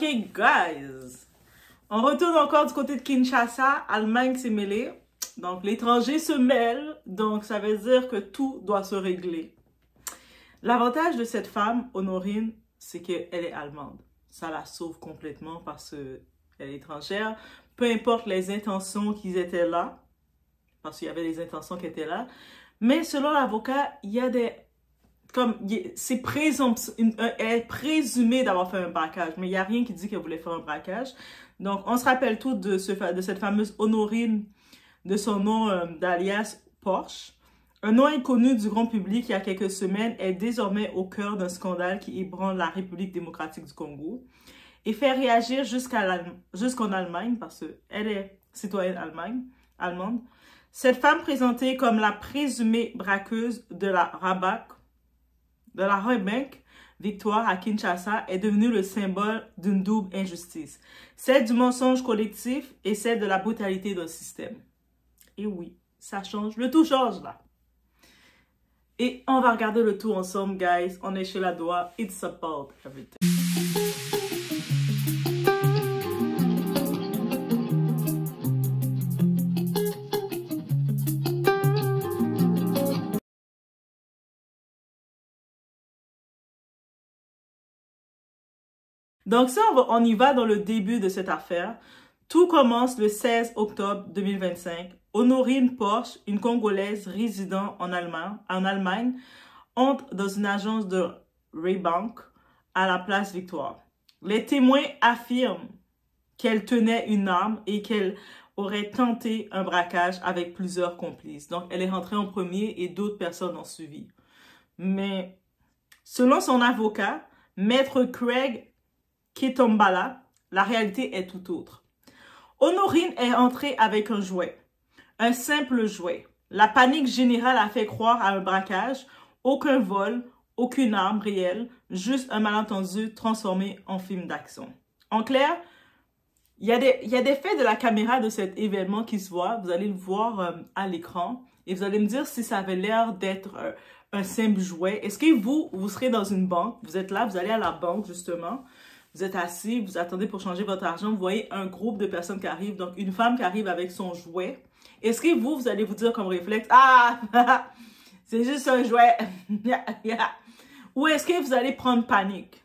Ok, guys. On retourne encore du côté de Kinshasa. Allemagne s'est mêlée. Donc, l'étranger se mêle. Donc, ça veut dire que tout doit se régler. L'avantage de cette femme, Honorine, c'est qu'elle est allemande. Ça la sauve complètement parce qu'elle est étrangère. Peu importe les intentions qui étaient là, parce qu'il y avait des intentions qui étaient là. Mais selon l'avocat, il y a des... c'est elle est présumée d'avoir fait un braquage, mais il n'y a rien qui dit qu'elle voulait faire un braquage. Donc, on se rappelle tout de cette fameuse Honorine, de son nom d'alias Porsche. Un nom inconnu du grand public il y a quelques semaines est désormais au cœur d'un scandale qui ébranle la République démocratique du Congo et fait réagir jusqu'en Allemagne, parce qu'elle est citoyenne allemande. Cette femme présentée comme la présumée braqueuse de la Rebank Victoire à Kinshasa est devenue le symbole d'une double injustice, celle du mensonge collectif et celle de la brutalité d'un système. Et oui, ça change, le tout change là. Et on va regarder le tout ensemble, guys. On est chez la Doua. It's about everything. Donc ça, on y va dans le début de cette affaire. Tout commence le 16 octobre 2025. Honorine Porsche, une Congolaise résidant en Allemagne, entre dans une agence de Rebank à la place Victoire. Les témoins affirment qu'elle tenait une arme et qu'elle aurait tenté un braquage avec plusieurs complices. Donc, elle est rentrée en premier et d'autres personnes ont suivi. Mais, selon son avocat, Maître Craig Kitombala, la réalité est tout autre. Honorine est entrée avec un jouet, un simple jouet. La panique générale a fait croire à un braquage, aucun vol, aucune arme réelle, juste un malentendu transformé en film d'action. En clair, il y a des faits de la caméra de cet événement qui se voient. Vous allez le voir à l'écran et vous allez me dire si ça avait l'air d'être un simple jouet. Est-ce que vous serez dans une banque, vous êtes là, vous allez à la banque justement, vous êtes assis, vous attendez pour changer votre argent, vous voyez un groupe de personnes qui arrivent, donc une femme qui arrive avec son jouet. Est-ce que vous allez vous dire comme réflexe, ah, c'est juste un jouet. Ou est-ce que vous allez prendre panique?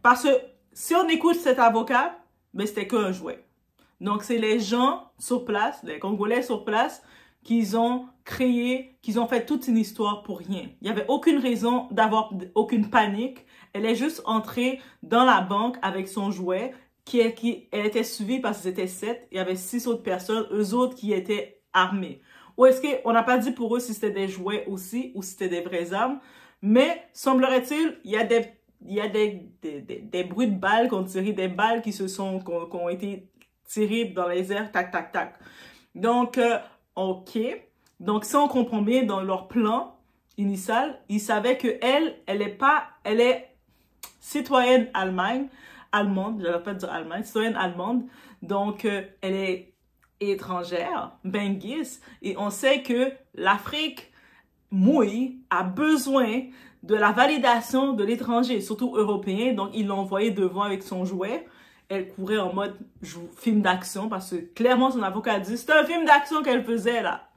Parce que si on écoute cet avocat, ben c'était qu'un jouet. Donc c'est les gens sur place, les Congolais sur place, qu'ils ont fait toute une histoire pour rien. Il n'y avait aucune raison d'avoir aucune panique. Elle est juste entrée dans la banque avec son jouet, elle était suivie parce qu'ils étaient 7. Il y avait 6 autres personnes, eux autres qui étaient armés. Ou est-ce qu'on n'a pas dit pour eux si c'était des jouets aussi ou si c'était des vraies armes? Mais semblerait-il, il y a des bruits de balles qu'on tirait, des balles qui ont été tirées dans les airs, tac, tac, tac. Donc, ok. Donc, si on comprend bien dans leur plan initial, ils savaient que elle est citoyenne allemande, je ne vais pas dire Allemagne, citoyenne allemande. Donc, elle est étrangère, benguise, et on sait que l'Afrique mouille a besoin de la validation de l'étranger, surtout européen. Donc, ils l'ont envoyé devant avec son jouet. Elle courait en mode film d'action parce que clairement, son avocat a dit c'est un film d'action qu'elle faisait là.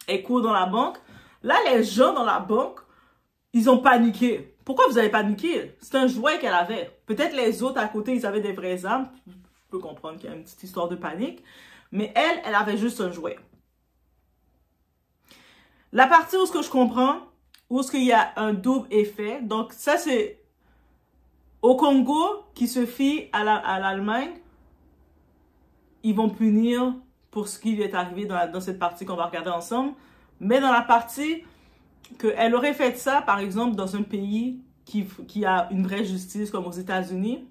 Elle court dans la banque. Là, les gens dans la banque, ils ont paniqué. Pourquoi vous avez paniqué? C'est un jouet qu'elle avait. Peut-être les autres à côté, ils avaient des vraies armes. Je peux comprendre qu'il y a une petite histoire de panique. Mais elle avait juste un jouet. La partie où ce que je comprends, où ce qu'il y a un double effet. Donc, ça, c'est au Congo qui se fie à l'Allemagne. Ils vont punir pour ce qui lui est arrivé dans cette partie qu'on va regarder ensemble. Mais dans la partie qu'elle aurait fait ça, par exemple, dans un pays qui a une vraie justice, comme aux États-Unis,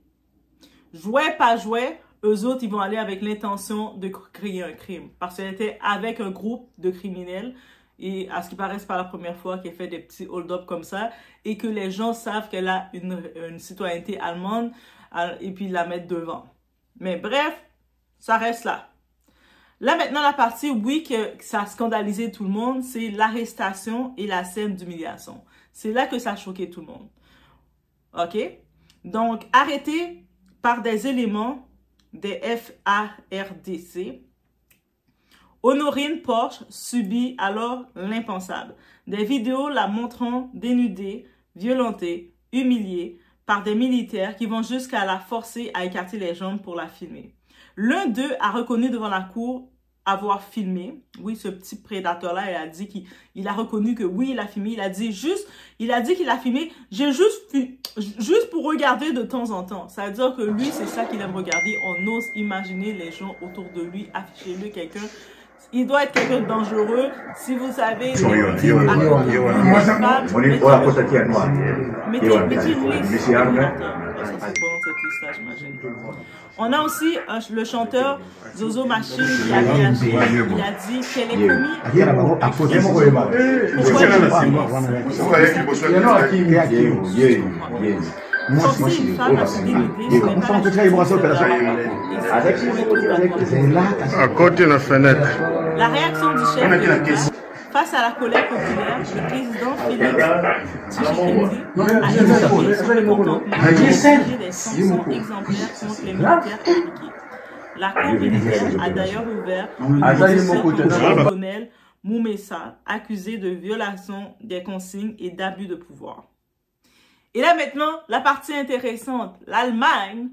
jouet, pas jouet, eux autres, ils vont aller avec l'intention de créer un crime. Parce qu'elle était avec un groupe de criminels. Et à ce qui paraît, c'est pas la première fois qu'elle fait des petits hold-up comme ça. Et que les gens savent qu'elle a une citoyenneté allemande. Et puis, ils la mettent devant. Mais bref, ça reste là. Là, maintenant, la partie, oui, que ça a scandalisé tout le monde, c'est l'arrestation et la scène d'humiliation. C'est là que ça a choqué tout le monde. OK? Donc, arrêté par des éléments des FARDC, Honorine Porsche subit alors l'impensable. Des vidéos la montrant dénudée, violentée, humiliée par des militaires qui vont jusqu'à la forcer à écarter les jambes pour la filmer. L'un d'eux a reconnu devant la cour avoir filmé. Oui, ce petit prédateur-là, il a dit qu'il a reconnu que oui, il a filmé. Il a dit qu'il a filmé. J'ai juste pour regarder de temps en temps. Ça veut dire que lui, c'est ça qu'il aime regarder. On ose imaginer les gens autour de lui, afficher-le quelqu'un. Il doit être quelqu'un de dangereux. Si vous savez, mettez une on a aussi le chanteur Zozo Machine qui a réagi. Il a dit qu'elle est forcer une femme à se dénuder, à côté de la fenêtre. La réaction du chef de l'État face à la colère populaire, le président Félix Tshisekedi a exprimé son mécontentement et exigé des sanctions exemplaires contre les militaires impliqués. La cour militaire a d'ailleurs ouvert une audition contre le colonel Moumessa, accusé de violation des consignes et d'abus de pouvoir. Et là maintenant, la partie intéressante, l'Allemagne,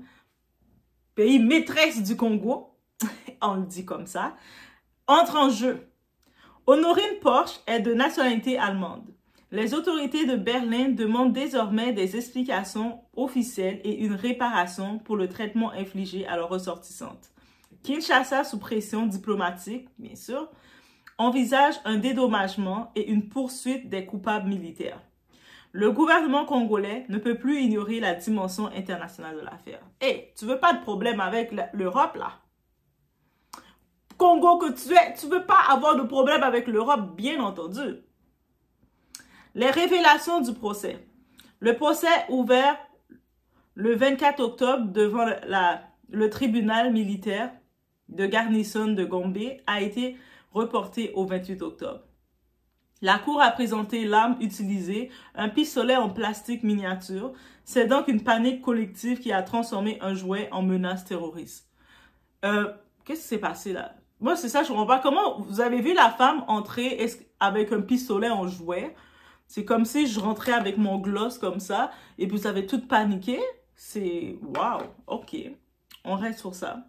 pays maîtresse du Congo, on le dit comme ça, entre en jeu. Honorine Porsche est de nationalité allemande. Les autorités de Berlin demandent désormais des explications officielles et une réparation pour le traitement infligé à leurs ressortissantes. Kinshasa, sous pression diplomatique, bien sûr, envisage un dédommagement et une poursuite des coupables militaires. Le gouvernement congolais ne peut plus ignorer la dimension internationale de l'affaire. Hey, tu veux pas de problème avec l'Europe, là? Congo que tu veux pas avoir de problème avec l'Europe, bien entendu. Les révélations du procès. Le procès ouvert le 24 octobre devant le tribunal militaire de garnison de Gombe a été reporté au 28 octobre. La cour a présenté l'arme utilisée, un pistolet en plastique miniature. C'est donc une panique collective qui a transformé un jouet en menace terroriste. Qu'est-ce qui s'est passé là? Moi, c'est ça, je ne comprends pas. Comment vous avez vu la femme entrer avec un pistolet en jouet? C'est comme si je rentrais avec mon gloss comme ça et puis vous avez tout paniqué. C'est wow, ok. On reste sur ça.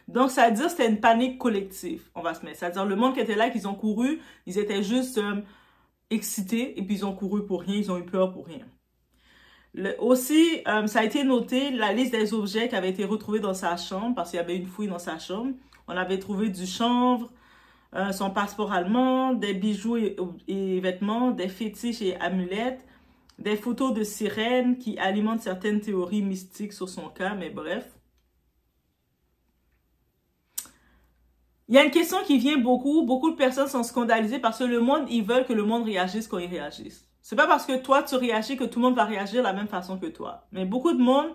Donc, ça veut dire que c'était une panique collective. On va se mettre. C'est-à-dire le monde qui était là, qu'ils ont couru, ils étaient juste excités et puis ils ont couru pour rien, ils ont eu peur pour rien. Aussi, ça a été noté, la liste des objets qui avaient été retrouvés dans sa chambre, parce qu'il y avait une fouille dans sa chambre. On avait trouvé du chanvre, son passeport allemand, des bijoux et vêtements, des fétiches et amulettes, des photos de sirènes qui alimentent certaines théories mystiques sur son cas, mais bref. Il y a une question qui vient beaucoup de personnes sont scandalisées parce que le monde, ils veulent que le monde réagisse quand ils réagissent. C'est pas parce que toi, tu réagis que tout le monde va réagir de la même façon que toi. Mais beaucoup de monde,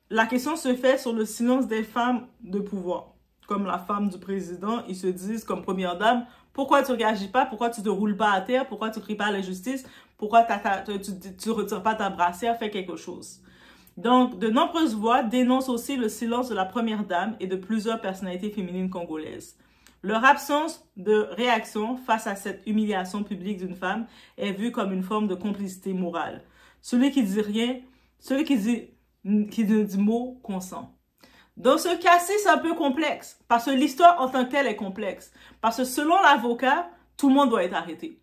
la question se fait sur le silence des femmes de pouvoir. Comme la femme du président, ils se disent comme première dame, pourquoi tu réagis pas, pourquoi tu te roules pas à terre, pourquoi tu cries pas à la justice, pourquoi tu retires pas ta brassière, fais quelque chose. Donc, de nombreuses voix dénoncent aussi le silence de la première dame et de plusieurs personnalités féminines congolaises. Leur absence de réaction face à cette humiliation publique d'une femme est vue comme une forme de complicité morale. Celui qui dit rien, celui qui ne dit mot consent. Dans ce cas-ci, c'est un peu complexe, parce que l'histoire en tant que telle est complexe. Parce que selon l'avocat, tout le monde doit être arrêté.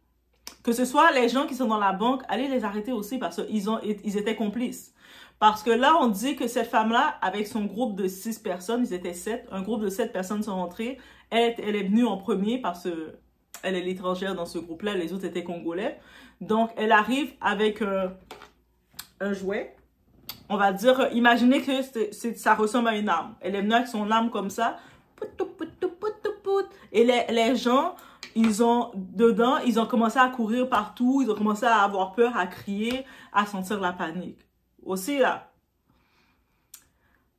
Que ce soit les gens qui sont dans la banque, allez les arrêter aussi parce qu'ils étaient complices. Parce que là, on dit que cette femme-là, avec son groupe de 6 personnes, ils étaient 7, un groupe de 7 personnes sont rentrées. Elle est venue en premier parce qu'elle est l'étrangère dans ce groupe-là, les autres étaient congolais. Donc, elle arrive avec un jouet. On va dire, imaginez que ça ressemble à une arme. Elle est venue avec son arme comme ça. Et les gens, ils ont commencé à courir partout. Ils ont commencé à avoir peur, à crier, à sentir la panique. Aussi, là,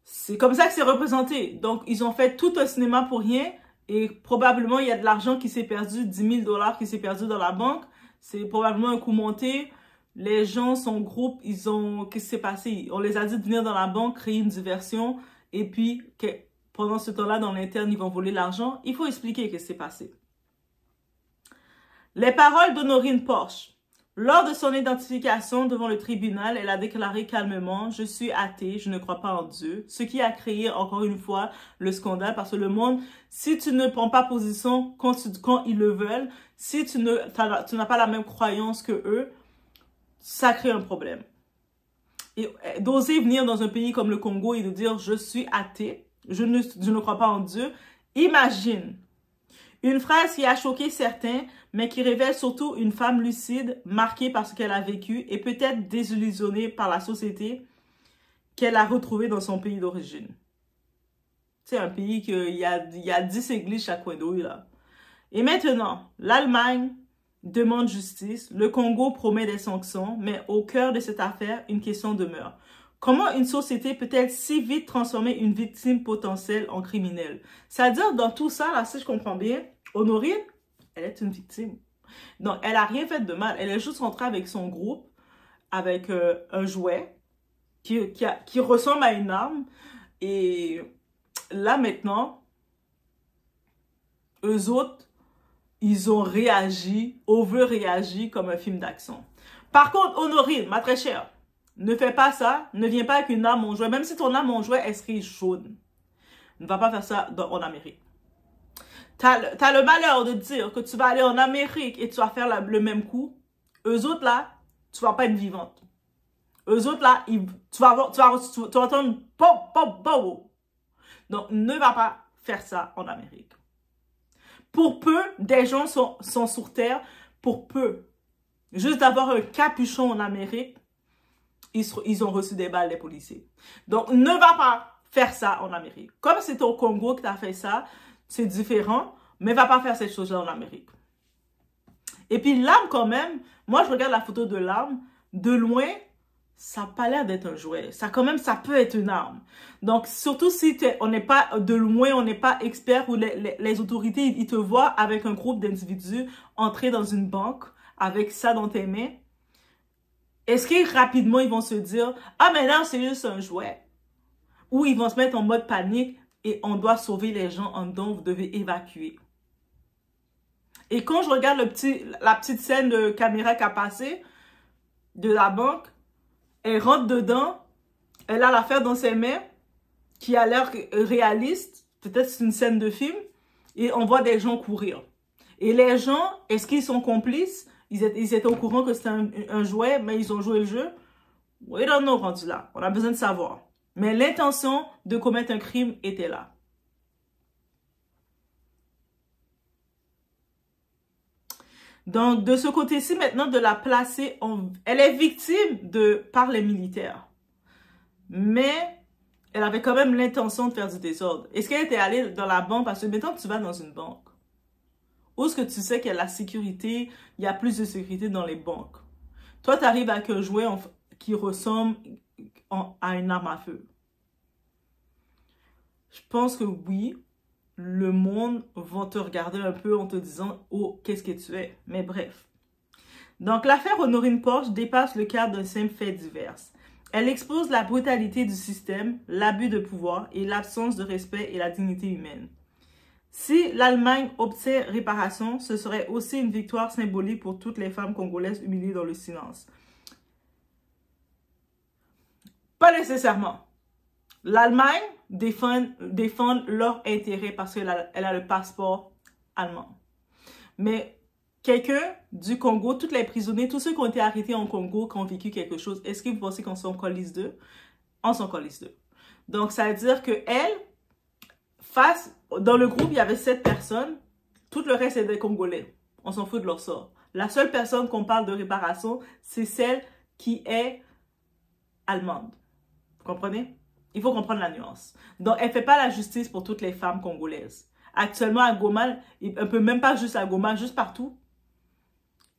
c'est comme ça que c'est représenté. Donc, ils ont fait tout un cinéma pour rien. Et probablement, il y a de l'argent qui s'est perdu, 10 000 $ qui s'est perdu dans la banque. C'est probablement un coup monté. Les gens, son groupe, qu'est-ce qui s'est passé? On les a dit de venir dans la banque, créer une diversion, et puis, pendant ce temps-là, dans l'interne, ils vont voler l'argent. Il faut expliquer ce qui s'est passé. Les paroles d'Honorine Porsche. Lors de son identification devant le tribunal, elle a déclaré calmement « Je suis athée, je ne crois pas en Dieu », ce qui a créé encore une fois le scandale parce que le monde, si tu ne prends pas position quand ils le veulent, si tu n'as pas la même croyance que eux, ça crée un problème. Et d'oser venir dans un pays comme le Congo et de dire « Je suis athée, je ne crois pas en Dieu », imagine. Une phrase qui a choqué certains, mais qui révèle surtout une femme lucide, marquée par ce qu'elle a vécu et peut-être désillusionnée par la société qu'elle a retrouvée dans son pays d'origine. C'est un pays il y a 10 églises chaque coin de rue, là. Et maintenant, l'Allemagne demande justice, le Congo promet des sanctions, mais au cœur de cette affaire, une question demeure. Comment une société peut-elle si vite transformer une victime potentielle en criminelle? C'est-à-dire, dans tout ça, là, si je comprends bien, Honorine, elle est une victime. Donc, elle n'a rien fait de mal. Elle est juste rentrée avec son groupe, avec un jouet qui ressemble à une arme. Et là, maintenant, eux autres, ils ont réagi, over-réagi comme un film d'action. Par contre, Honorine, ma très chère, ne fais pas ça. Ne viens pas avec une arme en jouet. Même si ton arme en jouet, elle serait jaune. Ne va pas faire ça en Amérique. T'as le malheur de dire que tu vas aller en Amérique et tu vas faire le même coup. Eux autres, là, tu vas pas être vivante. Eux autres, là, tu vas entendre pop, pop, pop. Donc, ne va pas faire ça en Amérique. Pour peu, des gens sont sur terre. Pour peu. Juste d'avoir un capuchon en Amérique, ils ont reçu des balles des policiers. Donc, ne va pas faire ça en Amérique. Comme c'est au Congo que tu as fait ça, c'est différent, mais va pas faire cette chose-là en Amérique. Et puis l'arme quand même, moi je regarde la photo de l'arme, de loin, ça n'a pas l'air d'être un jouet. Ça quand même, ça peut être une arme. Donc surtout si on n'est pas de loin, on n'est pas expert ou les autorités, ils te voient avec un groupe d'individus entrer dans une banque avec ça dans tes mains. Est-ce que rapidement ils vont se dire « Ah mais là c'est juste un jouet » ou ils vont se mettre en mode panique et on doit sauver les gens en dedans, vous devez évacuer. Et quand je regarde la petite scène de caméra qui a passé de la banque, elle rentre dedans, elle a l'affaire dans ses mains, qui a l'air réaliste, peut-être c'est une scène de film, et on voit des gens courir. Et les gens, est-ce qu'ils sont complices? Ils étaient au courant que c'était un jouet, mais ils ont joué le jeu? We don't know, rendu là. On a besoin de savoir. Mais l'intention de commettre un crime était là. Donc, de ce côté-ci, maintenant, de la placer, elle est victime par les militaires. Mais elle avait quand même l'intention de faire du désordre. Est-ce qu'elle était allée dans la banque? Parce que maintenant, tu vas dans une banque. Où est-ce que tu sais qu'il y a la sécurité, il y a plus de sécurité dans les banques? Toi, tu arrives avec un jouet qui ressemble à une arme à feu. Je pense que oui, le monde va te regarder un peu en te disant « Oh, qu'est-ce que tu es? » Mais bref. Donc, l'affaire Honorine Porsche dépasse le cadre d'un simple fait divers. Elle expose la brutalité du système, l'abus de pouvoir et l'absence de respect et la dignité humaine. Si l'Allemagne obtient réparation, ce serait aussi une victoire symbolique pour toutes les femmes congolaises humiliées dans le silence. Pas nécessairement. L'Allemagne défend leur intérêt parce qu'elle a le passeport allemand. Mais quelqu'un du Congo, tous les prisonniers, tous ceux qui ont été arrêtés en Congo, qui ont vécu quelque chose, est-ce que vous pensez qu'on s'en colise d'eux? On s'en colise d'eux. Donc, ça veut dire que elle, dans le groupe, il y avait 7 personnes. Tout le reste, c'est des Congolais. On s'en fout de leur sort. La seule personne qu'on parle de réparation, c'est celle qui est allemande. Vous comprenez? Il faut comprendre la nuance. Donc, elle ne fait pas la justice pour toutes les femmes congolaises. Actuellement, à Goma, elle ne peut même pas juste à Goma, juste partout,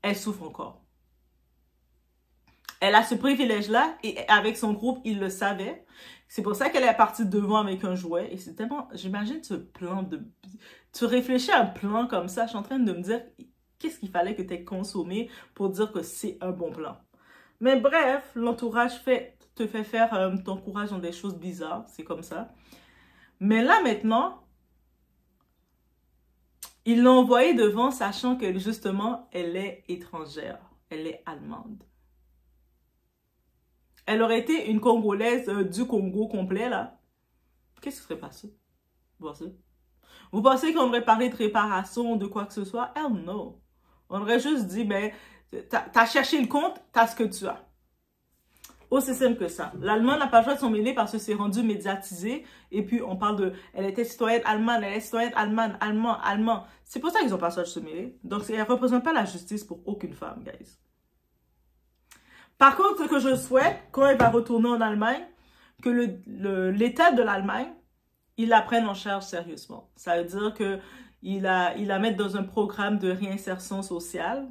elle souffre encore. Elle a ce privilège-là et avec son groupe, il le savait. C'est pour ça qu'elle est partie devant avec un jouet. Et c'est tellement... J'imagine ce plan de... Tu réfléchis à un plan comme ça, je suis en train de me dire qu'est-ce qu'il fallait que tu aies consommé pour dire que c'est un bon plan. Mais bref, l'entourage te fait faire ton courage dans des choses bizarres. C'est comme ça. Mais là, maintenant, ils l'ont envoyée devant, sachant que, justement, elle est étrangère. Elle est allemande. Elle aurait été une Congolaise du Congo complet, là. Qu'est-ce qui serait passé? Vous pensez qu'on aurait parlé de réparation, de quoi que ce soit? Hell no. On aurait juste dit, ben, t'as cherché le compte, t'as ce que tu as. Aussi simple que ça. L'Allemand n'a pas le choix de s'en mêler parce que c'est rendu médiatisé. Et puis, on parle de, elle était citoyenne allemande, elle est citoyenne allemande, allemand. C'est pour ça qu'ils n'ont pas le choix de se mêler. Donc, elle ne représente pas la justice pour aucune femme, guys. Par contre, ce que je souhaite, quand elle va retourner en Allemagne, que l'État de l'Allemagne, il la prenne en charge sérieusement. Ça veut dire qu'il la mette dans un programme de réinsertion sociale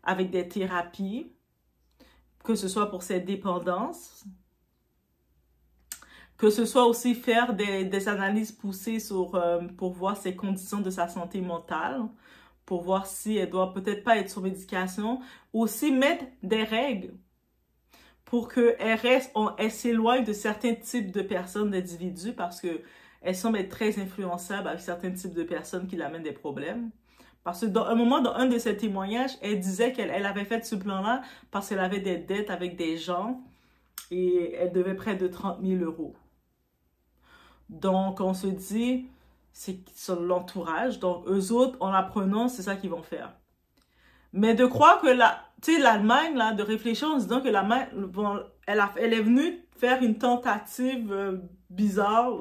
avec des thérapies, que ce soit pour ses dépendances, que ce soit aussi faire des analyses poussées pour voir ses conditions de sa santé mentale, pour voir si elle doit peut-être pas être sur médication, aussi mettre des règles pour qu'elle s'éloigne de certains types de personnes, d'individus, parce qu'elle semble être très influençable avec certains types de personnes qui l'amènent des problèmes. Parce que dans un de ses témoignages, elle disait qu'elle avait fait ce plan-là parce qu'elle avait des dettes avec des gens et elle devait près de 30 000 euros. Donc, on se dit, c'est sur l'entourage. Donc, eux autres, en apprenant, c'est ça qu'ils vont faire. Mais de croire que l'Allemagne, là, de réfléchir en se disant que l'Allemagne, elle est venue faire une tentative bizarre,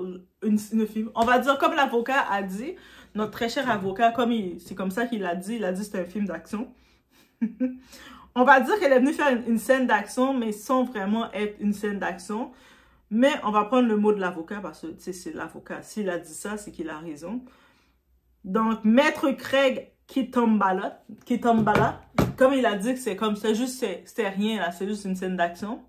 une film. On va dire, comme l'avocat a dit, notre très cher avocat, c'est comme ça qu'il a dit c'est un film d'action. On va dire qu'elle est venue faire une scène d'action, mais sans vraiment être une scène d'action. Mais on va prendre le mot de l'avocat parce que c'est l'avocat. S'il a dit ça, c'est qu'il a raison. Donc, Maître Craig Kitambala, comme il a dit que c'était rien, là, c'est juste une scène d'action.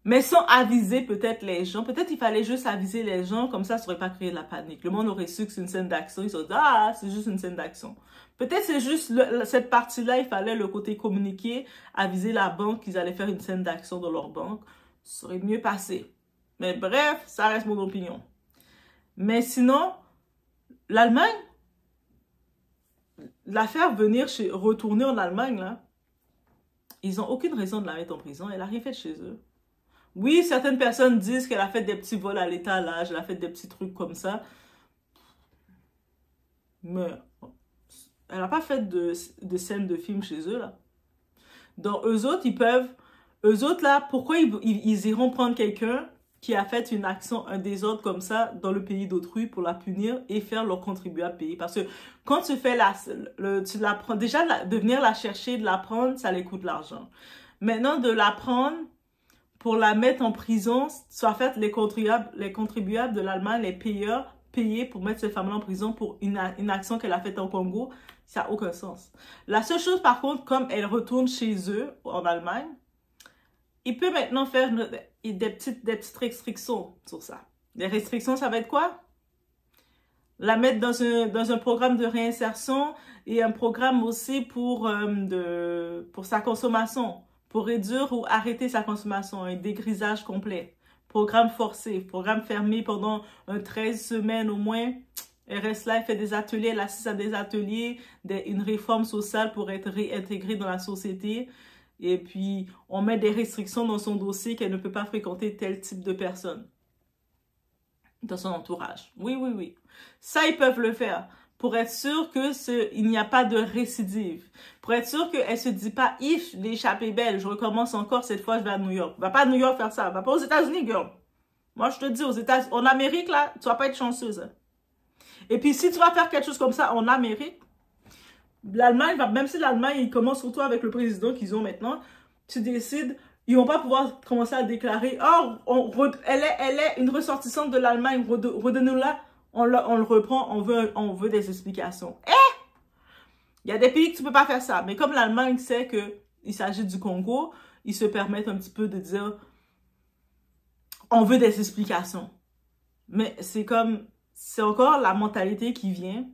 Mais sans aviser peut-être les gens. Peut-être il fallait juste aviser les gens, comme ça aurait pas créé de la panique. Le monde aurait su que c'est une scène d'action. Ils se dit, ah, c'est juste une scène d'action. Peut-être c'est juste cette partie-là, il fallait le côté communiqué, aviser la banque qu'ils allaient faire une scène d'action dans leur banque. Ça aurait mieux passé. Mais bref, ça reste mon opinion. Mais sinon, l'Allemagne, la faire retourner en Allemagne, là, ils n'ont aucune raison de la mettre en prison. Elle n'a rien fait chez eux. Oui, certaines personnes disent qu'elle a fait des petits vols à l'étalage, elle a fait des petits trucs comme ça. Mais elle n'a pas fait de scène de film chez eux, là. Donc, eux autres, là, pourquoi ils iront prendre quelqu'un qui a fait une action, un désordre comme ça dans le pays d'autrui pour la punir et faire leur contribuable payer? Parce que quand tu fais tu la prends, déjà, de venir la chercher, de la prendre, ça les coûte de l'argent. Maintenant, de la prendre pour la mettre en prison, soit fait les contribuables de l'Allemagne, les payeurs, payer pour mettre cette femme-là en prison pour une action qu'elle a faite en Congo, ça n'a aucun sens. La seule chose, par contre, comme elle retourne chez eux, en Allemagne, il peut maintenant faire des petites restrictions sur ça. Les restrictions, ça va être quoi? La mettre dans un programme de réinsertion et un programme aussi pour sa consommation, pour réduire ou arrêter sa consommation, un dégrisage complet. Programme forcé, programme fermé pendant 13 semaines au moins. Elle reste là, elle fait des ateliers, elle assiste à des ateliers, une réforme sociale pour être réintégrée dans la société. Et puis, on met des restrictions dans son dossier qu'elle ne peut pas fréquenter tel type de personne dans son entourage. Oui, oui, oui. Ça, ils peuvent le faire pour être sûr qu'il n'y a pas de récidive. Pour être sûr qu'elle ne se dit pas, if, l'échappée belle, je recommence encore, cette fois, je vais à New York. Va pas à New York faire ça. Va pas aux États-Unis, girl. Moi, je te dis, en Amérique, là, tu vas pas être chanceuse. Hein. Et puis, si tu vas faire quelque chose comme ça en Amérique, l'Allemagne, même si l'Allemagne, ils commencent surtout avec le président qu'ils ont maintenant, tu décides, ils vont pas pouvoir commencer à déclarer, oh, elle est une ressortissante de l'Allemagne, redonnez-nous-la, on le reprend, on veut des explications. Il y a des pays que tu peux pas faire ça, mais comme l'Allemagne sait qu'il s'agit du Congo, ils se permettent un petit peu de dire, on veut des explications. Mais c'est encore la mentalité qui vient.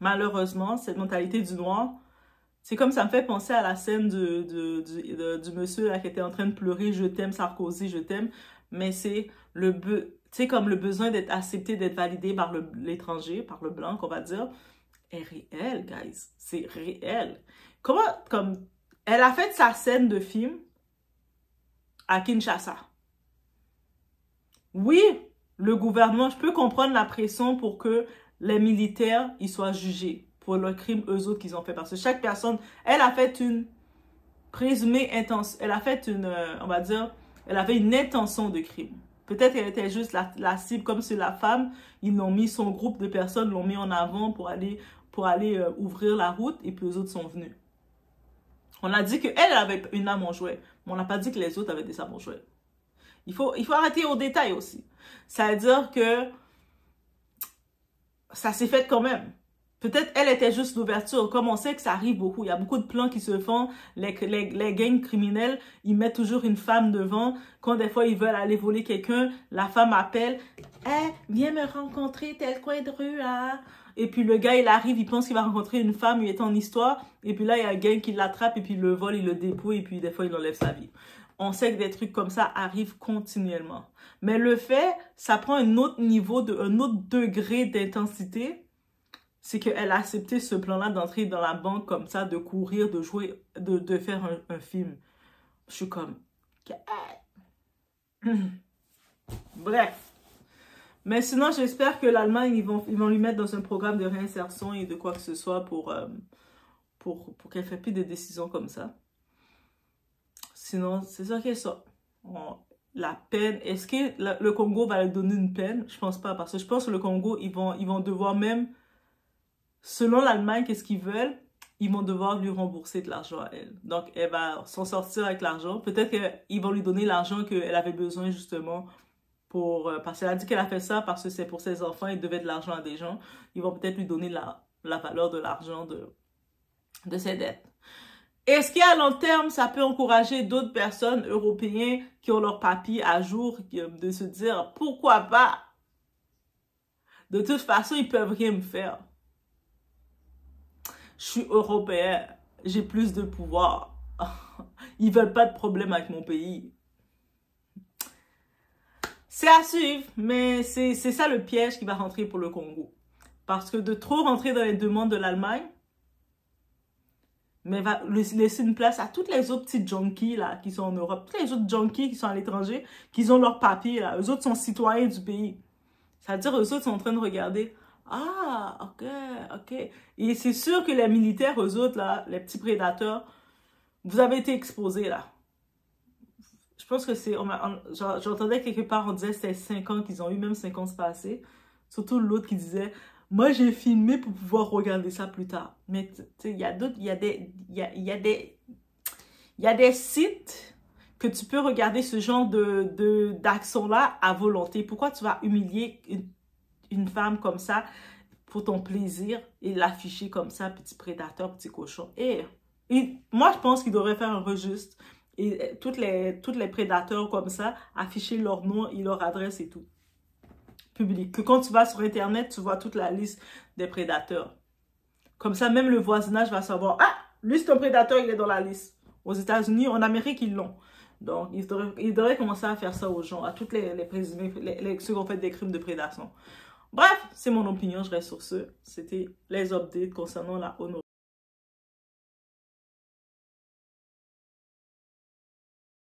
Malheureusement, cette mentalité du noir, C'est comme ça me fait penser à la scène du monsieur là, qui était en train de pleurer, je t'aime Sarkozy, je t'aime. Mais c'est comme le besoin d'être accepté, d'être validé par l'étranger, par le blanc, qu'on va dire, est réel, guys. C'est réel. Elle a fait sa scène de film à Kinshasa. Oui, le gouvernement, je peux comprendre la pression pour que les militaires ils soient jugés pour leurs crimes eux autres qu'ils ont fait. Parce que chaque personne, elle a fait une présumée intention, elle a fait on va dire, elle avait une intention de crime. Peut-être qu'elle était juste la cible, comme c'est la femme, ils l'ont mis, son groupe de personnes l'ont mis en avant pour aller ouvrir la route et puis les autres sont venus. On a dit qu'elle avait une âme en jouet, mais on n'a pas dit que les autres avaient des âmes en jouet. Il faut arrêter aux détails aussi. Ça veut dire que ça s'est fait quand même. Peut-être elle était juste l'ouverture. Comme on sait que ça arrive beaucoup, il y a beaucoup de plans qui se font. Les gangs criminels, ils mettent toujours une femme devant. Quand des fois ils veulent aller voler quelqu'un, la femme appelle. « Hey, viens me rencontrer tel coin de rue, là. » Et puis le gars, il arrive, il pense qu'il va rencontrer une femme, il est en histoire. Et puis là, il y a un gang qui l'attrape et puis il le vole, il le dépouille et puis des fois, il enlève sa vie. On sait que des trucs comme ça arrivent continuellement. Mais le fait, ça prend un autre niveau, un autre degré d'intensité. C'est qu'elle a accepté ce plan-là d'entrer dans la banque comme ça, de courir, de jouer, de faire un film. Je suis comme... Bref. Mais sinon, j'espère que l'Allemagne, ils vont lui mettre dans un programme de réinsertion et de quoi que ce soit pour qu'elle ne fasse plus de décisions comme ça. Sinon, c'est ça qu'elle sort. La peine, est-ce que le Congo va lui donner une peine? Je pense pas, parce que je pense que le Congo, ils vont devoir même, selon l'Allemagne, qu'est-ce qu'ils veulent, ils vont devoir lui rembourser de l'argent à elle. Donc, elle va s'en sortir avec l'argent. Peut-être qu'ils vont lui donner l'argent qu'elle avait besoin, justement, parce qu'elle a dit qu'elle a fait ça parce que c'est pour ses enfants, elle devait de l'argent à des gens. Ils vont peut-être lui donner la valeur de l'argent de ses dettes. Est-ce qu'à long terme, ça peut encourager d'autres personnes européennes qui ont leur papier à jour de se dire « Pourquoi pas? De toute façon, ils peuvent rien me faire. Je suis européen, j'ai plus de pouvoir. Ils veulent pas de problème avec mon pays. » C'est à suivre, mais c'est ça le piège qui va rentrer pour le Congo. Parce que de trop rentrer dans les demandes de l'Allemagne, mais va laisser une place à toutes les autres petites junkies là, qui sont en Europe, tous les autres junkies qui sont à l'étranger, qui ont leur papier là. Eux autres sont citoyens du pays. C'est-à-dire, eux autres sont en train de regarder. Ah, ok. Et c'est sûr que les militaires, eux autres là, les petits prédateurs, vous avez été exposés là. Je pense que c'est... J'entendais quelque part, on disait que c'était 5 ans qu'ils ont eu, même 5 ans se passer. Surtout l'autre qui disait, moi j'ai filmé pour pouvoir regarder ça plus tard. Mais tu sais, il y a d'autres, il y a des sites que tu peux regarder ce genre d'action-là à volonté. Pourquoi tu vas humilier une femme comme ça pour ton plaisir et l'afficher comme ça, petit prédateur, petit cochon? Et moi, je pense qu'il devrait faire un registre. Et toutes les prédateurs comme ça, afficher leur nom et leur adresse et tout. Public. Que quand tu vas sur Internet, tu vois toute la liste des prédateurs. Comme ça, même le voisinage va savoir, ah, lui c'est un prédateur, il est dans la liste. Aux États-Unis, en Amérique, ils l'ont. Donc, ils devraient commencer à faire ça aux gens, à toutes les présumés, ceux qui ont fait des crimes de prédation. Bref, c'est mon opinion, je reste sur ce. C'était les updates concernant la honorée.